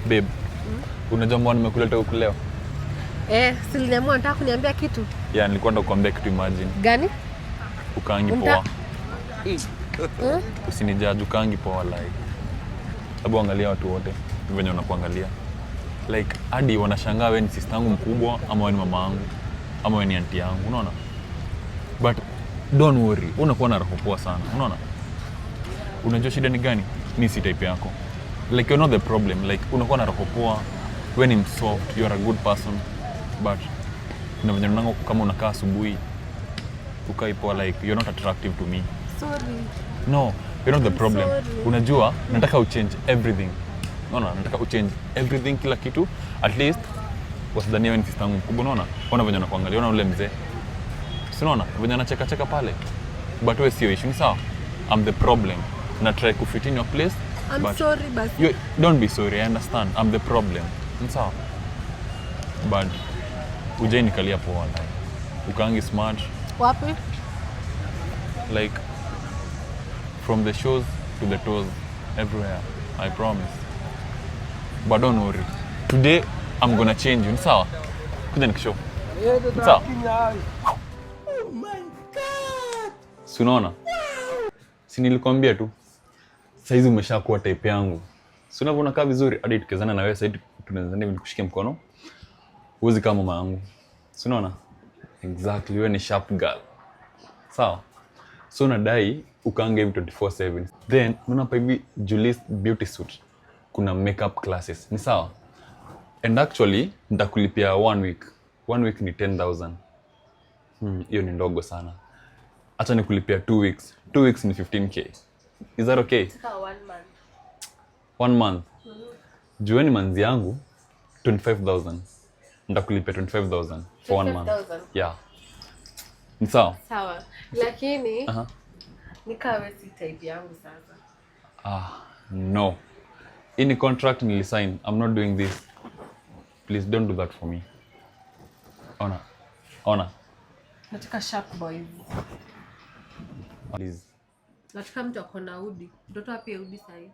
Babe, unajua mbona nimekuleta huku leo? Si niliamua nataka kuniambia kitu. Yeah, nilikuwa ndo kuambia kitu, imagine. Gani? Ukaangi poa. Usinijudge, ukaangi poa like. Hebu angalia watu wote venye wanakuangalia. Like hadi wanashangaa wewe ni sister yangu mkubwa ama wewe ni mama yangu ama wewe ni auntie yangu, unaona? But don't worry, unakuwa na roho poa sana, unaona? Unajua shida ni gani? Mimi si type yako. Like you're not the problem. Like unakuwa na roho poa, wewe ni soft, you're a good person. But unavyo nango kama unakaa asubuhi ukai poa, like you're not attractive to me. Sorry. No, you're not the problem. Sorry. Unajua nataka uchange everything. Unaona, nataka uchange everything, kila kitu. At least wasidhania wewe ni sister yangu mkubwa, unaona? Ona venye anakuangalia, ona ule mzee. Si unaona venye anacheka pale. But wewe sio issue, sawa? I'm the problem. Na try to fit in your place. I'm sorry, but you don't be sorry, I understand. I'm the problem. Sawa? But ujai nikalia poa like. Ukaangi smart. wapi? Like from the shows to the toes, everywhere. I promise. But don't worry. Today I'm gonna change you. Sawa? Kuja nikishow. Sawa? Oh my God. Si unaona? Si nilikwambia tu. Saizi umeshakuwa type yangu. Si unavyoona kaa vizuri hadi tukezana na wewe sasa tunaweza nikushike mkono. Uwezi kama mama yangu. Si unaona? Exactly, wewe ni sharp girl. Sawa? So nadai ukaange hivi 24/7. Then unaona hapa hivi Julie's beauty suit. Kuna makeup classes. Ni sawa? And actually nitakulipia 1 week. 1 week ni 10,000. Hiyo ni ndogo sana. Acha nikulipia 2 weeks. 2 weeks ni 15k. Is that okay? Taka 1 month. 1 month. Jueni manzi yangu 25,000. Nitakulipia 25,000 for 1 month. 25,000? Yeah. Ni sawa? Sawa. Lakini nikawe si type yangu sasa. No. In contract nilisign. I'm not doing this. Please don't do that for me. Ona. Nataka sharp boys. Please. Nataka mtu akona udi. Mtoto api udi sahi.